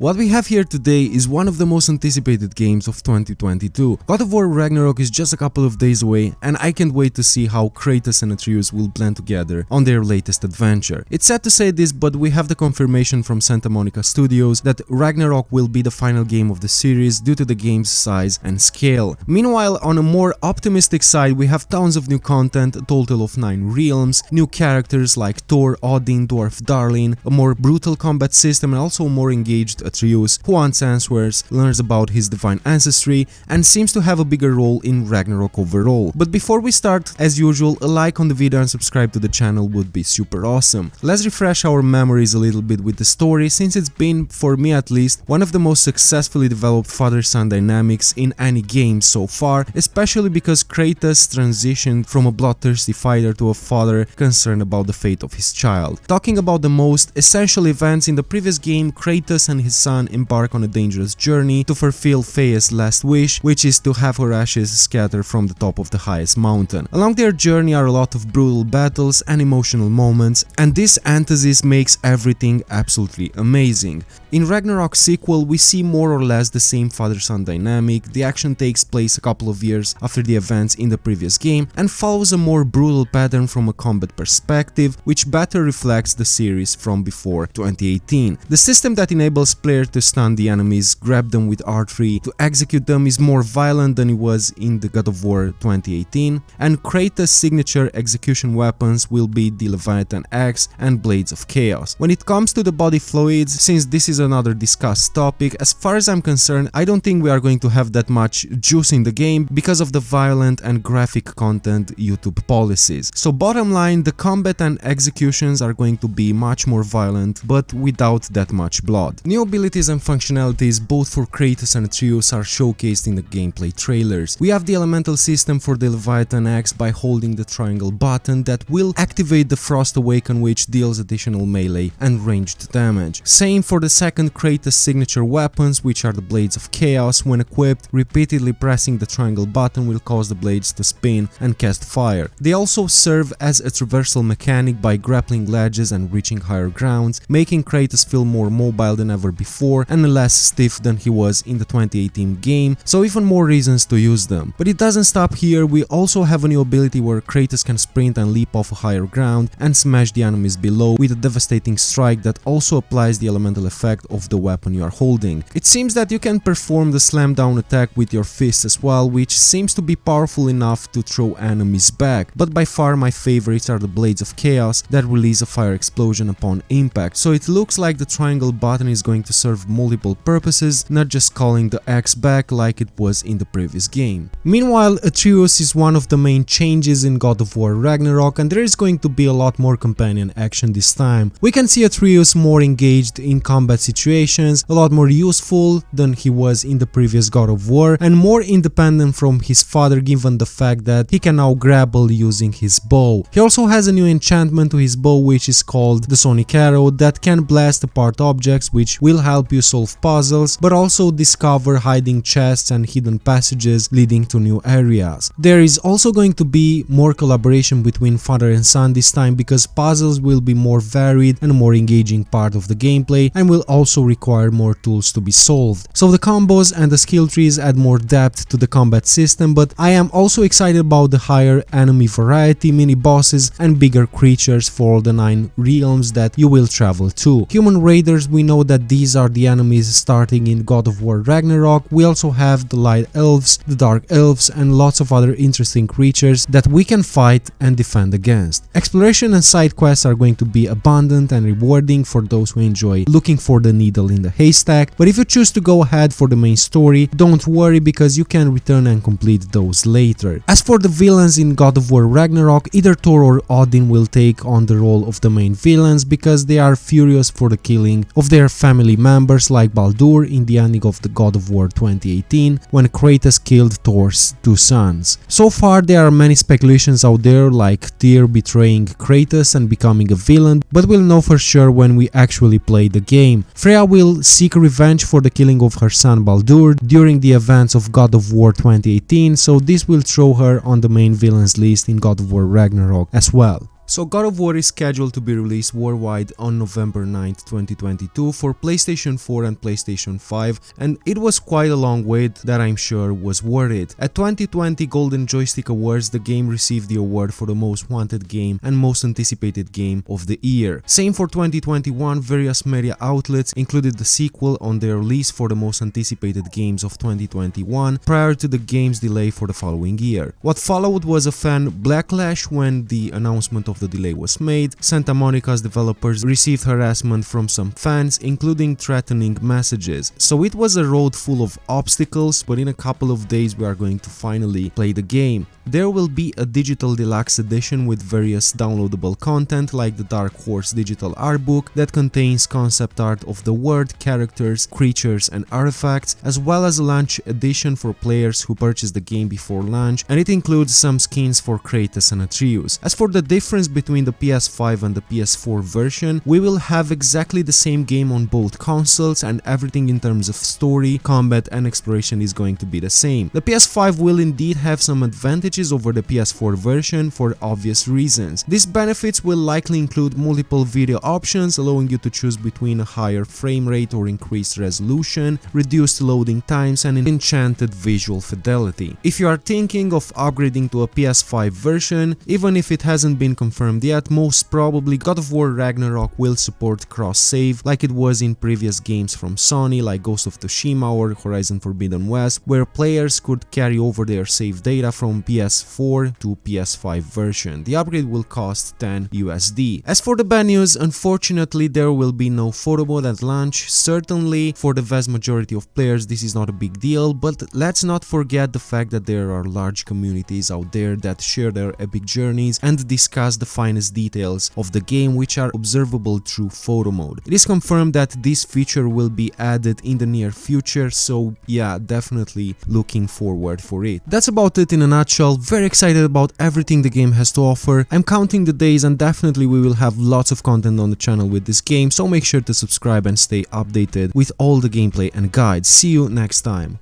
What we have here today is one of the most anticipated games of 2022. God of War Ragnarok is just a couple of days away, and I can't wait to see how Kratos and Atreus will blend together on their latest adventure. It's sad to say this, but we have the confirmation from Santa Monica Studios that Ragnarok will be the final game of the series due to the game's size and scale. Meanwhile, on a more optimistic side, we have tons of new content, a total of 9 realms, new characters like Thor, Odin, Dwarf Darling, a more brutal combat system, and also more engaged Atreus, who wants answers, learns about his divine ancestry, and seems to have a bigger role in Ragnarok overall. But before we start, as usual, a like on the video and subscribe to the channel would be super awesome. Let's refresh our memories a little bit with the story, since it's been, for me at least, one of the most successfully developed father-son dynamics in any game so far, especially because Kratos transitioned from a bloodthirsty fighter to a father concerned about the fate of his child. Talking about the most essential events in the previous game, Kratos and his son embark on a dangerous journey to fulfill Freya's last wish, which is to have her ashes scattered from the top of the highest mountain. Along their journey are a lot of brutal battles and emotional moments, and this antithesis makes everything absolutely amazing. In Ragnarok's sequel, we see more or less the same father-son dynamic. The action takes place a couple of years after the events in the previous game and follows a more brutal pattern from a combat perspective, which better reflects the series from before 2018. The system that enables players to stun the enemies, grab them with R3 to execute them is more violent than it was in the God of War 2018, and Kratos' signature execution weapons will be the Leviathan Axe and Blades of Chaos. When it comes to the body fluids, since this is another discussed topic, as far as I'm concerned, I don't think we are going to have that much juice in the game because of the violent and graphic content YouTube policies. So bottom line, the combat and executions are going to be much more violent, but without that much blood. New abilities and functionalities both for Kratos and Atreus are showcased in the gameplay trailers. We have the elemental system for the Leviathan Axe by holding the triangle button that will activate the Frost Awaken, which deals additional melee and ranged damage. Same for the second Kratos signature weapons, which are the Blades of Chaos. When equipped, repeatedly pressing the triangle button will cause the blades to spin and cast fire. They also serve as a traversal mechanic by grappling ledges and reaching higher grounds, making Kratos feel more mobile than ever before and less stiff than he was in the 2018 game, so even more reasons to use them. But it doesn't stop here. We also have a new ability where Kratos can sprint and leap off a higher ground and smash the enemies below with a devastating strike that also applies the elemental effect of the weapon you are holding. It seems that you can perform the slam down attack with your fist as well, which seems to be powerful enough to throw enemies back, but by far my favorites are the Blades of Chaos that release a fire explosion upon impact, so it looks like the triangle button is going to serve multiple purposes, not just calling the axe back like it was in the previous game. Meanwhile, Atreus is one of the main changes in God of War Ragnarok, and there is going to be a lot more companion action this time. We can see Atreus more engaged in combat situations, a lot more useful than he was in the previous God of War, and more independent from his father given the fact that he can now grapple using his bow. He also has a new enchantment to his bow, which is called the Sonic Arrow, that can blast apart objects, which will help you solve puzzles, but also discover hiding chests and hidden passages leading to new areas. There is also going to be more collaboration between father and son this time, because puzzles will be more varied and a more engaging part of the gameplay, and will also require more tools to be solved. So the combos and the skill trees add more depth to the combat system, but I am also excited about the higher enemy variety, mini bosses and bigger creatures for all the 9 realms that you will travel to. Human raiders, we know that these are the enemies starting in God of War Ragnarok. We also have the light elves, the dark elves, and lots of other interesting creatures that we can fight and defend against. Exploration and side quests are going to be abundant and rewarding for those who enjoy looking for the needle in the haystack, but if you choose to go ahead for the main story, don't worry, because you can return and complete those later. As for the villains in God of War Ragnarok, either Thor or Odin will take on the role of the main villains, because they are furious for the killing of their family members, like Baldur in the ending of the God of War 2018 when Kratos killed Thor's 2 sons. So far there are many speculations out there, like Tyr betraying Kratos and becoming a villain, but we'll know for sure when we actually play the game. Freya will seek revenge for the killing of her son Baldur during the events of God of War 2018, so this will throw her on the main villains list in God of War Ragnarok as well. So God of War is scheduled to be released worldwide on November 9th, 2022 for PlayStation 4 and PlayStation 5, and it was quite a long wait that I'm sure was worth it. At 2020 Golden Joystick Awards, the game received the award for the most wanted game and most anticipated game of the year. Same for 2021, various media outlets included the sequel on their list for the most anticipated games of 2021 prior to the game's delay for the following year. What followed was a fan backlash when the announcement of the delay was made. Santa Monica's developers received harassment from some fans, including threatening messages. So it was a road full of obstacles, but in a couple of days we are going to finally play the game. There will be a digital deluxe edition with various downloadable content like the Dark Horse digital art book that contains concept art of the world, characters, creatures and artifacts, as well as a launch edition for players who purchase the game before launch, and it includes some skins for Kratos and Atreus. As for the difference between the PS5 and the PS4 version, we will have exactly the same game on both consoles, and everything in terms of story, combat and exploration is going to be the same. The PS5 will indeed have some advantages over the PS4 version for obvious reasons. These benefits will likely include multiple video options, allowing you to choose between a higher frame rate or increased resolution, reduced loading times and enchanted visual fidelity. If you are thinking of upgrading to a PS5 version, even if it hasn't been confirmed yet, most probably God of War Ragnarok will support cross-save like it was in previous games from Sony like Ghost of Tsushima or Horizon Forbidden West, where players could carry over their save data from PS4 to PS5 version. The upgrade will cost $10 USD. As for the bad news, unfortunately there will be no photo mode at launch. Certainly for the vast majority of players this is not a big deal, but let's not forget the fact that there are large communities out there that share their epic journeys and discuss the finest details of the game, which are observable through photo mode. It is confirmed that this feature will be added in the near future, so yeah, definitely looking forward for it. That's about it in a nutshell. Very excited about everything the game has to offer. I'm counting the days and definitely we will have lots of content on the channel with this game, so make sure to subscribe and stay updated with all the gameplay and guides. See you next time.